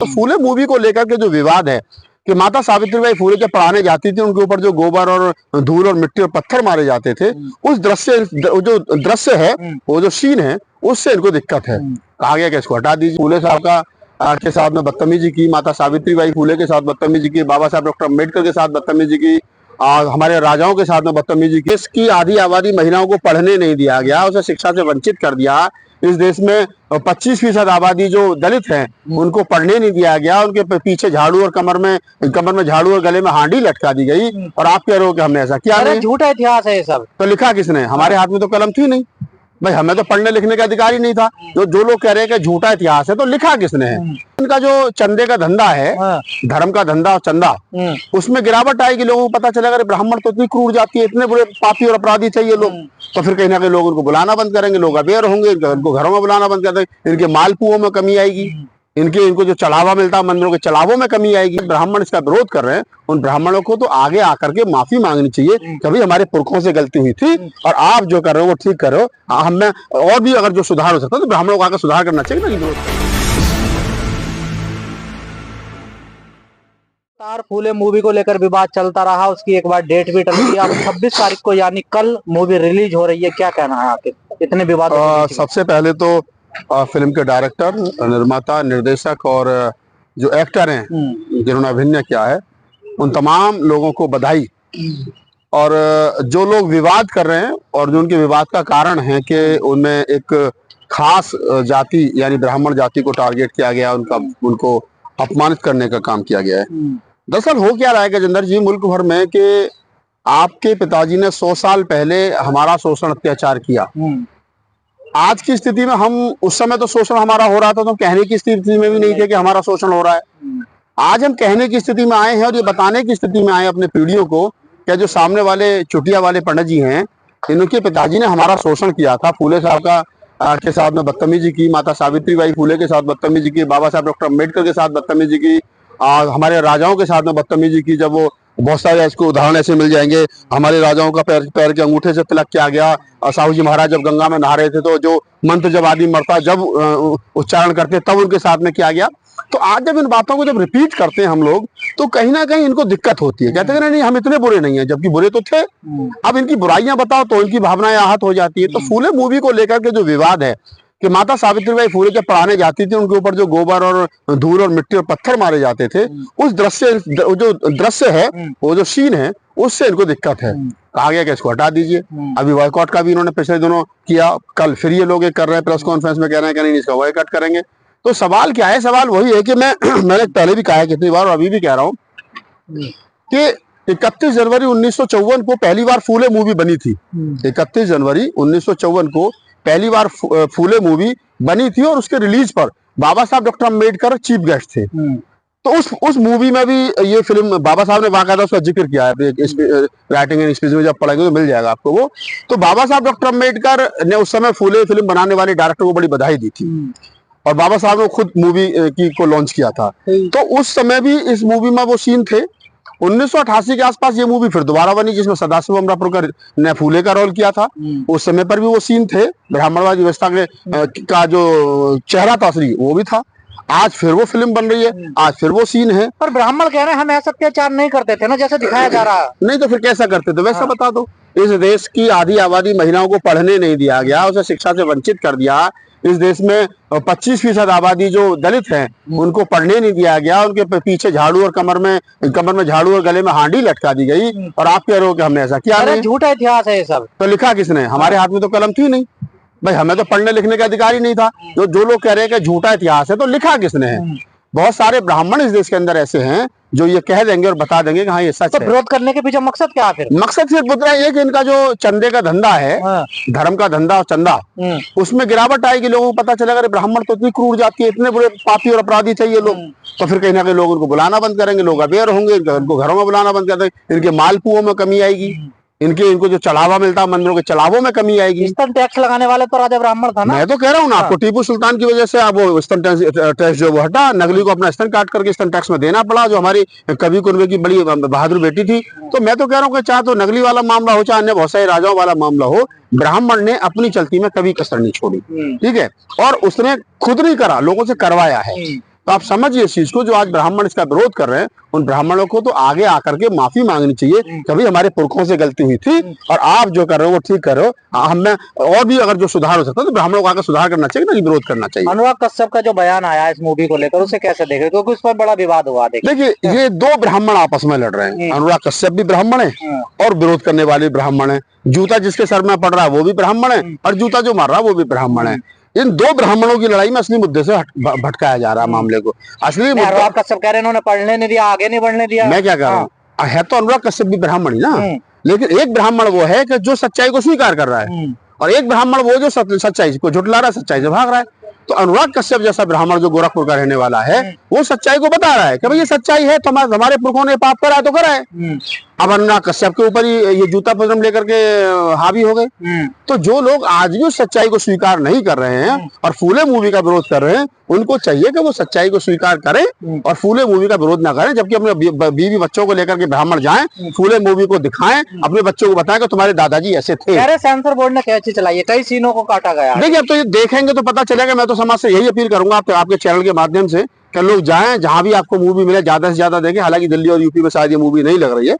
तो फूले मूवी को लेकर के जो विवाद है कि माता सावित्रीबाई फूले जब पढ़ाने जाती थी उनके ऊपर जो गोबर और धूल और मिट्टी और पत्थर मारे जाते थे, उस जो दृश्य है, वो जो सीन है, उससे इनको दिक्कत है। कहा गया कि इसको हटा दीजिए। फूले साहब का के साथ में बदतमीजी की, माता सावित्रीबाई फूले के साथ बदतमीजी की, बाबा साहब डॉक्टर अम्बेडकर के साथ बदतमीजी की, हमारे राजाओं के साथ में बदतमीजी की। इसकी आधी आबादी महिलाओं को पढ़ने नहीं दिया गया, उसे शिक्षा से वंचित कर दिया। इस देश में 25% आबादी जो दलित हैं उनको पढ़ने नहीं दिया गया, उनके पीछे झाड़ू और कमर में झाड़ू और गले में हांडी लटका दी गई। और आप कह रहे हो कि हमने ऐसा किया नहीं। झूठा इतिहास है ये सब। तो लिखा किसने? हमारे हाथ में तो कलम थी नहीं भाई, हमें तो पढ़ने लिखने का अधिकार ही नहीं था। जो लोग कह रहे हैं कि झूठा इतिहास है, तो लिखा किसने है? इनका जो चंदे का धंधा है, धर्म का धंधा और चंदा, उसमें गिरावट आएगी। लोगों को पता चलेगा ब्राह्मण तो इतनी क्रूर जाती है, इतने बुरे पापी और अपराधी चाहिए लोग, तो फिर कहीं ना कहीं लोग उनको बुलाना बंद करेंगे, लोग अवेयर होंगे, इनको घरों में बुलाना बंद कर देंगे, इनके मालपुओं में कमी आएगी, इनको जो चढ़ावा मिलता है मंदिरों के चढ़ावों में कमी आएगी। ब्राह्मण इसका विरोध कर रहे हैं, उन ब्राह्मणों को तो आगे आकर के माफी मांगनी चाहिए कि भाई हमारे पुरखों से गलती हुई थी और आप जो कर रहे हो वो ठीक कर रहे हो। हमें और भी अगर जो सुधार हो सकता है तो ब्राह्मणों को आकर सुधार करना चाहिए ना। तार फूले मूवी को लेकर विवाद चलता रहा, उसकी एक बार डेट भी टल गई। अब 26 तारीख को यानी कल मूवी रिलीज हो रही है, क्या कहना है आपके इतने विवाद? सबसे पहले तो फिल्म के डायरेक्टर, निर्माता, निर्देशक और जो एक्टर हैं जिन्होंने अभिनय किया है, उन तमाम लोगों को बधाई। और जो लोग विवाद कर रहे हैं और जो उनके विवाद का कारण है कि उनमें एक खास जाति यानी ब्राह्मण जाति को टारगेट किया गया, उनको अपमानित करने का काम किया गया है। दरअसल हो क्या रहा है गजेंद्र जी, मुल्क भर में कि आपके पिताजी ने 100 साल पहले हमारा शोषण अत्याचार किया। आज की स्थिति में हम, उस समय तो शोषण हमारा हो रहा था तो कहने की स्थिति में भी नहीं थे कि हमारा शोषण हो रहा है। आज हम कहने की स्थिति में आए हैं और ये बताने की स्थिति में आए अपने पीढ़ियों को कि जो सामने वाले चुटिया वाले पंडित जी हैं, इनके पिताजी ने हमारा शोषण किया था। फूले साहब का के साथ में बदतमीजी की, माता सावित्रीबाई फूले के साथ बदतमीजी की, बाबा साहब डॉक्टर अम्बेडकर के साथ बदतमीजी की, हमारे राजाओं के साथ में बदतमीजी की। जब वो बहुत सारे इसको उदाहरण ऐसे मिल जाएंगे, हमारे राजाओं का पैर के अंगूठे से तिलक किया गया। साहू जी महाराज जब गंगा में नहा रहे थे तो जो मंत्र जब आदमी मरता जब उच्चारण करते तब उनके साथ में किया गया। तो आज जब इन बातों को जब रिपीट करते हैं हम लोग, तो कहीं ना कहीं इनको दिक्कत होती है। कहते हैं नहीं हम इतने बुरे नहीं है, जबकि बुरे तो थे। अब इनकी बुराइयां बताओ तो इनकी भावनाएं आहत हो जाती है। तो फूले मूवी को लेकर के जो विवाद है कि माता सावित्रीबाई फूले जब पढ़ाने जाती थी उनके ऊपर जो गोबर और धूल और मिट्टी और पत्थर मारे जाते थे, उस जो दृश्य है, वो जो सीन है, उससे इनको दिक्कत है। कहा गया कि इसको हटा दीजिए। अभी बॉयकॉट का भी इन्होंने पिछले दिनों किया, कल फिर ये लोग कर रहे हैं, प्रेस कॉन्फ्रेंस में कह रहे हैं कि नहीं इसका बॉयकॉट करेंगे। तो सवाल क्या है? सवाल वही है कि मैंने पहले भी कहा है कितनी बार और अभी भी कह रहा हूँ कि 31 जनवरी 1954 को पहली बार फूले मूवी बनी थी। 31 जनवरी 1954 को पहली बार फूले मूवी बनी थी और उसके रिलीज पर बाबा साहब डॉक्टर अम्बेडकर चीफ गेस्ट थे। तो उस मूवी में भी ये फिल्म बाबा साहब ने बाकायदा उसका जिक्र किया है राइटिंग एंड स्पीच में, जब पढ़ेंगे तो मिल जाएगा आपको वो। तो बाबा साहब डॉक्टर अम्बेडकर ने उस समय फूले फिल्म बनाने वाले डायरेक्टर को बड़ी बधाई दी थी और बाबा साहब ने खुद मूवी को लॉन्च किया था। तो उस समय भी इस मूवी में वो सीन थे। 1988 के आसपास ये मूवी फिर दोबारा बनी जिसमें सदाशिव अमरापुरकर ने फूले का रोल किया था। उस समय पर भी वो सीन थे, ब्राह्मणवादी व्यवस्था का जो चेहरा था असली वो भी था। आज फिर वो फिल्म बन रही है, आज फिर वो सीन है। पर ब्राह्मण कह रहे हैं हम ऐसा अत्याचार नहीं करते थे ना जैसे दिखाया जा रहा है। नहीं तो फिर कैसा करते थे? वैसा बता दो। इस देश की आधी आबादी महिलाओं को पढ़ने नहीं दिया गया, उसे शिक्षा से वंचित कर दिया। इस देश में 25% आबादी जो दलित हैं उनको पढ़ने नहीं दिया गया, उनके पीछे झाड़ू और कमर में झाड़ू और गले में हांडी लटका दी गई। और आप कह रहे हो कि हमने ऐसा किया नहीं। झूठा इतिहास है ये सब। तो लिखा किसने? हमारे हाथ में तो कलम थी नहीं भाई, हमें तो पढ़ने लिखने का अधिकार ही नहीं था। जो लोग कह रहे हैं कि झूठा इतिहास है, तो लिखा किसने है? बहुत सारे ब्राह्मण इस देश के अंदर ऐसे हैं जो ये कह देंगे और बता देंगे कि हाँ ये सच है। विरोध करने के पीछे मकसद क्या है फिर? मकसद सिर्फ उतना ही है कि इनका जो चंदे का धंधा है, धर्म का धंधा और चंदा, उसमें गिरावट आएगी। लोगों को पता चलेगा ब्राह्मण तो इतनी क्रूर जाती है, इतने बुरे पापी और अपराधी चाहिए लोग, तो फिर कहीं ना कहीं लोग उनको बुलाना बंद करेंगे, लोग अवेयर होंगे, इनको घरों में बुलाना बंद कर देंगे, इनके मालपुओं में कमी आएगी, इनको जो चढ़ावा मिलता है मंदिरों के चढ़ावों में कमी आएगी। स्तन टैक्स लगाने वाले तो राजा ब्राह्मण था ना। मैं तो कह रहा हूँ ना आपको, टीपू सुल्तान की वजह से अब वो स्तन टैक्स जो वो हटा, नगली को अपना स्तन काट करके स्तन टैक्स में देना पड़ा, जो हमारी कवि कुनबे की बड़ी बहादुर बेटी थी। तो मैं तो कह रहा हूँ कि चाहे तो नगली वाला मामला हो, चाहे अन्य बहुत सारे राजाओं वाला मामला हो, ब्राह्मण ने अपनी चलती में कभी कसर नहीं छोड़ी। ठीक है, और उसने खुद नहीं करा, लोगों से करवाया है। तो आप समझिए इस चीज को, जो आज ब्राह्मण इसका विरोध कर रहे हैं उन ब्राह्मणों को तो आगे आकर के माफी मांगनी चाहिए कि भाई हमारे पुरखों से गलती हुई थी और आप जो कर रहे हो वो ठीक कर रहे हो, हमें और भी अगर जो सुधार हो सकता है तो ब्राह्मणों को आकर सुधार करना चाहिए, ना कि विरोध करना चाहिए। अनुराग कश्यप का जो बयान आया इस मूवी को लेकर, उसे कैसे देख रहे हो? क्योंकि उस पर बड़ा विवाद हुआ। देखिए ये दो ब्राह्मण आपस में लड़ रहे हैं, अनुराग कश्यप भी ब्राह्मण है और विरोध करने वाले ब्राह्मण है, जूता जिसके सर में पड़ रहा है वो भी ब्राह्मण है और जूता जो मार रहा है वो भी ब्राह्मण है। इन दो ब्राह्मणों की लड़ाई में असली मुद्दे से भटकाया जा रहा है मामले को। असली मुद्दा अनुराग कश्यप कह रहे हैं इन्होंने पढ़ने नहीं दिया, आगे नहीं बढ़ने दिया। मैं क्या कह रहा हूँ, है तो अनुराग कश्यप भी ब्राह्मण ही ना, लेकिन एक ब्राह्मण वो है कि जो सच्चाई को स्वीकार कर रहा है और एक ब्राह्मण वो जो सच्चाई को झुठला रहा है, सच्चाई से भाग रहा है। तो अनुराग कश्यप जैसा ब्राह्मण जो गोरखपुर का रहने वाला है वो सच्चाई को बता रहा है कि भाई ये सच्चाई है, तो हमारे पुरखों ने पाप करा है तो करा है। अब अनुराग कश्यप के ऊपर ही ये जूता पजम लेकर के हावी हो गए। तो जो लोग आज भी उस सच्चाई को स्वीकार नहीं कर रहे हैं और फूले मूवी का विरोध कर रहे हैं, उनको चाहिए कि वो सच्चाई को स्वीकार करें और फूले मूवी का विरोध ना करें, जबकि अपने बीवी बच्चों को लेकर के ब्राह्मण जाएं, फूले मूवी को दिखाएं, अपने बच्चों को बताएं कि तुम्हारे दादाजी ऐसे थे। सेंसर बोर्ड ने कैसी चलाई है, कई सीनों को काटा गया। देखिए अब तो ये देखेंगे तो पता चलेगा। मैं तो समाज से यही अपील करूंगा आपके चैनल के माध्यम से कि लोग जाएं, जहां भी आपको मूवी मिले ज्यादा से ज्यादा देखें। हालांकि दिल्ली और यूपी में शायद ये मूवी नहीं लग रही है,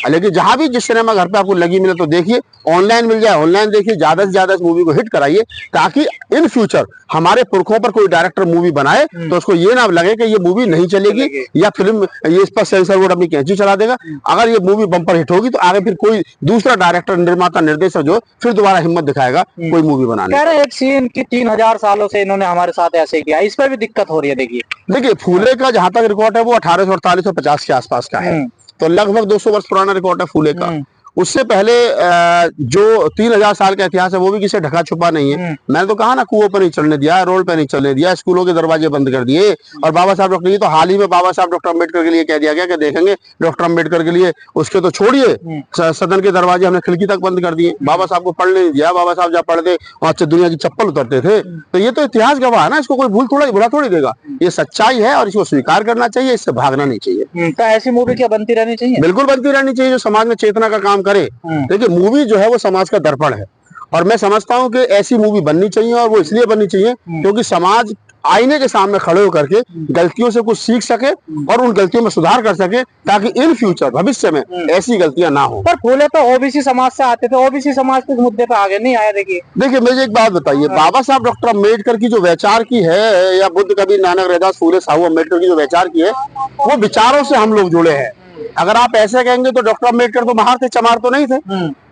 लेकिन जहां भी जिस सिनेमा घर पे आपको लगी मिले तो देखिए, ऑनलाइन मिल जाए ऑनलाइन देखिए, ज्यादा से ज्यादा इस मूवी को हिट कराइए, ताकि इन फ्यूचर हमारे पुरखों पर कोई डायरेक्टर मूवी बनाए तो उसको ये ना लगे कि ये मूवी नहीं चलेगी या फिल्म ये इस पर सेंसर बोर्ड अपनी कैंची चला देगा। अगर ये मूवी बम्पर हिट होगी तो आगे फिर कोई दूसरा डायरेक्टर, निर्माता, निर्देशक जो फिर दोबारा हिम्मत दिखाएगा कोई मूवी बनाने। कह रहे एक सीन की 3000 सालों से इन्होंने हमारे साथ ऐसे किया, इस पर भी दिक्कत हो रही है। देखिए फूले का जहां तक रिकॉर्ड है वो 1848 और 50 के आसपास का है, तो लगभग 200 वर्ष पुराना रिकॉर्ड है फूले का। उससे पहले जो 3000 साल का इतिहास है वो भी किसी ढका छुपा नहीं है। मैंने तो कहा ना, कुओं पर नहीं चलने दिया, रोड पे नहीं चलने दिया, स्कूलों के दरवाजे बंद कर दिए। और बाबा साहब डॉक्टर, ये तो हाल ही में बाबा साहब डॉक्टर अम्बेडकर के लिए कह दिया गया कि देखेंगे डॉक्टर अम्बेडकर के लिए, उसके तो छोड़िए, सदन के दरवाजे हमने खिड़की तक बंद कर दिए। बाबा साहब को पढ़ने नहीं दिया, बाबा साहब जब पढ़ते वहां से दुनिया की चप्पल उतरते थे। तो ये तो इतिहास गवाह है ना, इसको कोई भुला थोड़ी देगा। ये सच्चाई है और इसको स्वीकार करना चाहिए, इससे भागना नहीं चाहिए। तो ऐसी मूवी क्या बनती रहनी चाहिए? बिल्कुल बनती रहनी चाहिए, जो समाज में चेतना का काम करे। देखिए मूवी जो है वो समाज का दर्पण है और मैं समझता हूँ कि ऐसी मूवी बननी चाहिए, और वो इसलिए बननी चाहिए क्योंकि समाज आईने के सामने खड़े होकर के गलतियों से कुछ सीख सके और उन गलतियों में सुधार कर सके, ताकि इन फ्यूचर भविष्य में ऐसी गलतियां ना हो। पर फूले तो ओबीसी समाज से आते थे, ओबीसी समाज के मुद्दे पे आगे नहीं आया। देखिए मुझे एक बात बताइए, बाबा साहब डॉक्टर अम्बेडकर की जो विचार की है, या बुद्ध कबीर नानक रैदास फूले साहू अम्बेडकर की जो विचार की है, वो विचारों से हम लोग जुड़े हैं। अगर आप ऐसे कहेंगे तो डॉक्टर अम्बेडकर तो बाहर थे, चमार तो नहीं थे,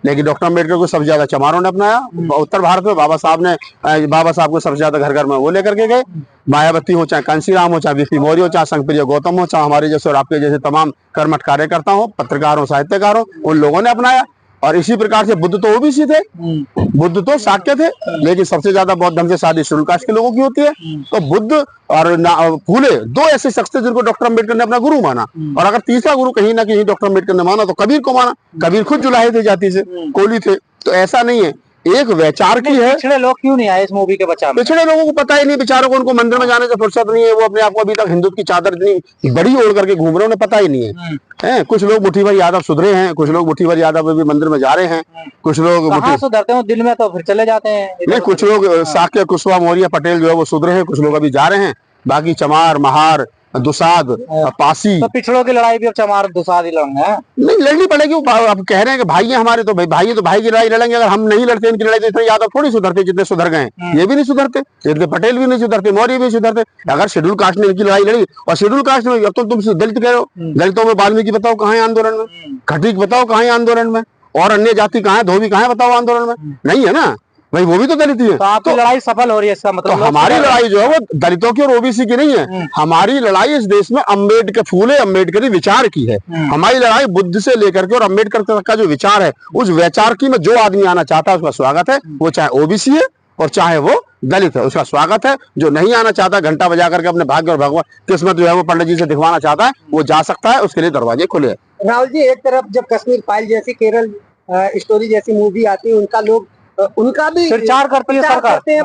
लेकिन डॉक्टर अम्बेडकर को सबसे ज्यादा चमारों ने अपनाया। उत्तर भारत में बाबा साहब को सबसे ज्यादा घर घर में वो लेकर के गए। मायावती हो, चाहे कांसीराम हो, चाहे बीपी मौर्य हो, चाहे संगप्रिय गौतम हो, चाहे हमारे जैसे और आपके जैसे तमाम कर्मठ कार्यकर्ता हो, पत्रकार हो, साहित्यकार हो, उन लोगों ने अपनाया। और इसी प्रकार से बुद्ध तो ओबीसी थे, बुद्ध तो शाक्य थे, लेकिन सबसे ज्यादा बौद्ध धर्म से शादी शेड्यूल कास्ट के लोगों की होती है। तो बुद्ध और फूले दो ऐसे शख्स थे जिनको डॉक्टर अम्बेडकर ने अपना गुरु माना। और अगर तीसरा गुरु कहीं ना कहीं डॉक्टर अम्बेडकर ने माना तो कबीर को माना। कबीर खुद जुलाहे थे, जाति से कोली थे। तो ऐसा नहीं है, एक विचार की है। पिछड़े लोग क्यों नहीं आए इस मूवी के बचाव में? पिछड़े लोगों को पता ही नहीं, बेचारों को, उनको मंदिर में जाने से फुर्सत नहीं है। वो अपने आप को अभी तक हिंदुत्व की चादर इतनी बड़ी ओढ़ करके घूम रहे हैं, उन्हें पता ही नहीं है। कुछ लोग मुट्ठी भर यादव सुधरे हैं, कुछ लोग मुट्ठी भर यादव भी मंदिर में जा रहे हैं, कुछ लोग सुधरते हैं दिल में तो फिर चले जाते हैं। नहीं, कुछ लोग शाक्य, कुशवाहा, मौर्य, पटेल जो है वो सुधरे हैं, कुछ लोग अभी जा रहे हैं। बाकी चमार, महार, दुसाद, पासी, तो पिछड़ों की लड़ाई भी अब चमार दुसाद ही लड़ेंगे। नहीं लड़नी पड़ेगी। अब कह रहे हैं कि भाई है हमारे, तो भाई की लड़ाई लड़ेंगे। अगर हम नहीं लड़ते इनकी लड़ाई तो इतने यादव थोड़ी सुधरते जितने सुधर गए। ये भी नहीं सुधरते, इतने पटेल भी नहीं सुधरते, मौर्य भी सुधरते। अगर शेड्यूल कास्ट ने इनकी लड़ाई लड़ी, और शेड्यूल कास्ट में अब तो तुम दलित कह रहे हो, दलितों में वाल्मीकि बताओ कहाँ है आंदोलन में, खटीक बताओ कहाँ है आंदोलन में, और अन्य जाति कहाँ है, धोबी कहाँ है बताओ आंदोलन में? नहीं है ना भाई, वो भी तो दलित ही है। तो आपकी लड़ाई सफल हो रही है, इसका मतलब? तो हमारी लड़ाई जो है वो दलितों की और ओबीसी की नहीं है। हमारी लड़ाई इस देश में अम्बेडकर, फूले अम्बेडकरी विचार की है। हमारी लड़ाई बुद्ध से लेकर के और अम्बेडकर तक का जो विचार है, उस विचार की में जो आदमी आना चाहता है उसका स्वागत है। वो चाहे ओबीसी है और चाहे वो दलित है, उसका स्वागत है। जो नहीं आना चाहता, घंटा बजा करके अपने भाग्य और भगवान किस्मत जो है वो पंडित जी से दिखवाना चाहता है, वो जा सकता है, उसके लिए दरवाजे खुले हैं। राहुल जी, एक तरफ जब कश्मीर फाइल जैसी, केरल स्टोरी जैसी मूवी आती है, उनका भी प्रचार करती है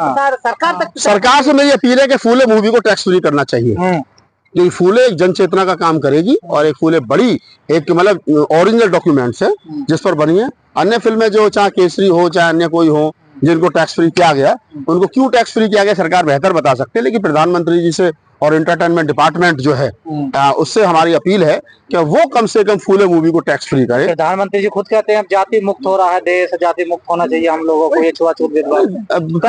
सरकार से मेरी अपील है कि फूले मूवी को टैक्स फ्री करना चाहिए। क्योंकि फूले एक जन चेतना का काम करेगी, और एक फूले बड़ी एक मतलब ओरिजिनल डॉक्यूमेंट्स है जिस पर बनी है। अन्य फिल्में जो चाहे केसरी हो चाहे अन्य कोई हो, जिनको टैक्स फ्री किया गया, उनको क्यों टैक्स फ्री किया गया सरकार बेहतर बता सकते हैं, लेकिन प्रधानमंत्री जी से और एंटरटेनमेंट डिपार्टमेंट जो है उससे हमारी अपील है कि वो कम से कम फूले मूवी को टैक्स फ्री करे। प्रधानमंत्री जी खुद कहते हैं अब जाति मुक्त हो रहा है देश, जाति मुक्त होना चाहिए हम लोगों को, ये छुआछूत भेदभाव।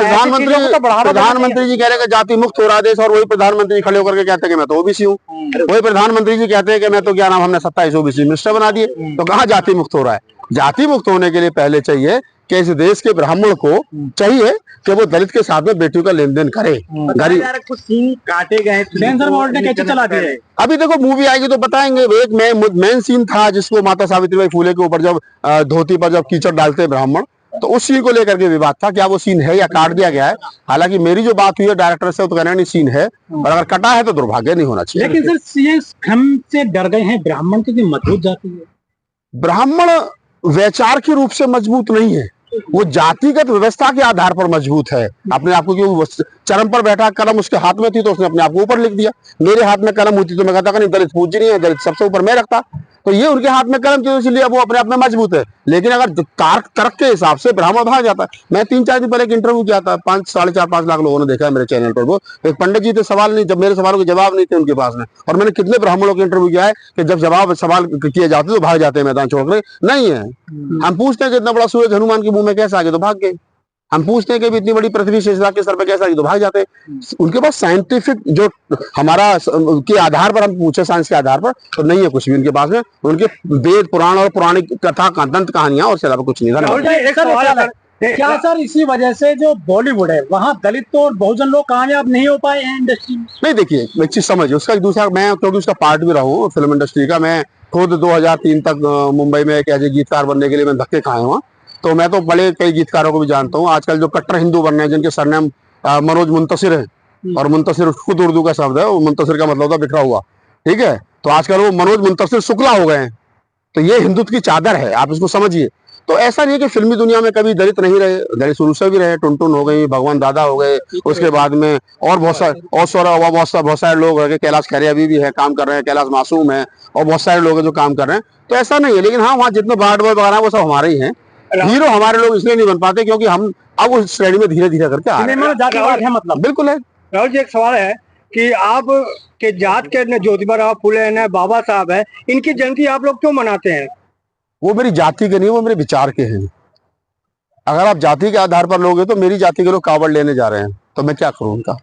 प्रधानमंत्री जी कह रहे हैं कि जाति मुक्त हो रहा है देश, और वही प्रधानमंत्री खड़े होकर के कहते हैं कि मैं तो ओबीसी हूँ। वही प्रधानमंत्री जी कहते हैं कि मैं तो क्या नाम, हमने 27 ओबीसी मिनिस्टर बना दिए। तो कहाँ जाति मुक्त हो रहा है? जाति मुक्त होने के लिए पहले चाहिए कि इस देश के ब्राह्मण को चाहिए कि वो दलित के साथ में बेटियों का लेन देन करे। गरीब कुछ सीन काटे गए, सेंसर बोर्ड ने कैसे चला दिया है? अभी देखो मूवी आएगी तो बताएंगे। एक मेन सीन था जिसको माता सावित्रीबाई फुले के ऊपर जब धोती पर जब कीचड़ डालते हैं ब्राह्मण, तो उस सीन को लेकर के विवाद था, क्या वो सीन है या काट दिया गया है। हालांकि मेरी जो बात हुई है डायरेक्टर से, तो कह रहे हैं सीन है, और अगर कटा है तो दुर्भाग्य नहीं होना चाहिए। लेकिन सर ये हम से डर गए हैं ब्राह्मण की मजबूत जाति है। ब्राह्मण वैचार के रूप से मजबूत नहीं है, वो जातिगत व्यवस्था के आधार पर मजबूत है। अपने आप को क्यों चरम पर बैठा, कलम उसके हाथ में थी तो उसने अपने आप को ऊपर लिख दिया। मेरे हाथ में कलम होती तो मैं कहता नहीं दलित पूज्य नहीं है, दलित सबसे ऊपर मैं रखता। तो ये उनके हाथ में कलम थी, इसलिए वो अपने आप में मजबूत है। लेकिन अगर तर्क के हिसाब से ब्राह्मण भाग जाता है। मैं 3-4 दिन पहले एक इंटरव्यू किया था, 5-4.5 लाख लोगों ने देखा है मेरे चैनल पर। वो एक पंडित जी थे, सवाल नहीं, जब मेरे सवालों के जवाब नहीं थे उनके पास में, और मैंने कितने ब्राह्मणों के इंटरव्यू किया है कि जब सवाल किए जाते तो भाग जाते हैं मैदान छोड़कर। नहीं है, हम पूछते हैं कि इतना बड़ा सूरज हनुमान के मुंह में कैसे आ गया, तो भाग गए। हम पूछते हैं कि इतनी बड़ी पृथ्वी शेषनाग के सर पे कैसे आ गई, तो भाग जाते हैं। उनके पास साइंटिफिक जो हमारा के आधार पर हम पूछे, साइंस के आधार पर, तो नहीं है कुछ भी उनके पास में। उनके वेद पुराण और पौराणिक कथा दंत कहानियां और सिवा कुछ नहीं था। क्या सर इसी वजह से जो बॉलीवुड है वहाँ दलित और बहुजन लोग कामयाब नहीं हो पाए हैं इंडस्ट्री में? नहीं, देखिए एक चीज समझिए, उसका एक दूसरा, मैं क्योंकि उसका पार्ट भी रहा हूँ फिल्म इंडस्ट्री का। मैं खुद 2003 तक मुंबई में एक ऐसे गीतकार बनने के लिए मैं धक्के खाए हुआ, तो मैं तो बड़े कई गीतकारों को भी जानता हूँ। आजकल जो कट्टर हिंदू बन रहे हैं, जिनके सरनेम मनोज मुंतसिर है, और मुंतसिर खुद उर्दू का शब्द है, वो मुंतसिर का मतलब होता है बिखरा हुआ, ठीक है। तो आजकल वो मनोज मुंतसिर शुक्ला हो गए हैं। तो ये हिंदुत्व की चादर है, आप इसको समझिए। तो ऐसा नहीं है कि फिल्मी दुनिया में कभी दलित नहीं रहे, दलित शुरू से भी रहे। टुनटुन हो गई, भगवान दादा हो गए, उसके बाद में और बहुत सारे लोग रहे। कैलाश खेर अभी भी है, काम कर रहे हैं, कैलाश मासूम है, और बहुत सारे लोग हैं जो काम कर रहे हैं। तो ऐसा नहीं है, लेकिन हाँ, वहाँ जितने बार्ड बॉय वगैरह वो सब हमारे ही हैं। हीरो हमारे लोग इसलिए नहीं बन पाते क्योंकि हम अब उस श्रेणी में धीरे धीरे करके आ रहे हैं। मतलब बिल्कुल है। राहुल जी, एक सवाल है कि आप के जात के न ज्योतिबा राव फुले न बाबा साहब है, इनकी जयंती आप लोग क्यों मनाते हैं? वो मेरी जाति के नहीं, वो मेरे विचार के हैं। अगर आप जाति के आधार पर लोगे तो मेरी जाति के लोग कावड़ लेने जा रहे हैं, तो मैं क्या करूं उनका।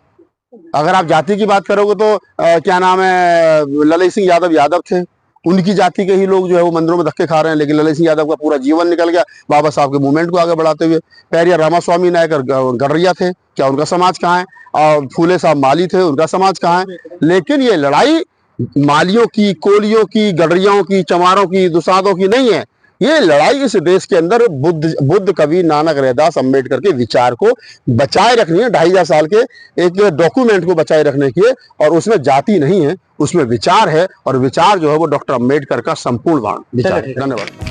अगर आप जाति की बात करोगे तो क्या नाम है, ललित सिंह यादव थे, उनकी जाति के ही लोग जो है वो मंदिरों में धक्के खा रहे हैं। लेकिन ललित सिंह यादव का पूरा जीवन निकल गया बाबा साहब के मूवमेंट को आगे बढ़ाते हुए। पेरिया रामास्वामी नायकर गडरिया थे, क्या उनका समाज कहाँ है? और फूले साहब माली थे, उनका समाज कहाँ है? लेकिन ये लड़ाई मालियों की, कोलियों की, गडरियाओं की, चमारों की, दुसादों की नहीं है। ये लड़ाई इस देश के अंदर बुद्ध कवि नानक रैदास अम्बेडकर के विचार को बचाए रखनी है। 2500 साल के एक डॉक्यूमेंट को बचाए रखने की है, और उसमें जाति नहीं है, उसमें विचार है। और विचार जो है वो डॉक्टर अम्बेडकर का संपूर्ण विचार है। धन्यवाद।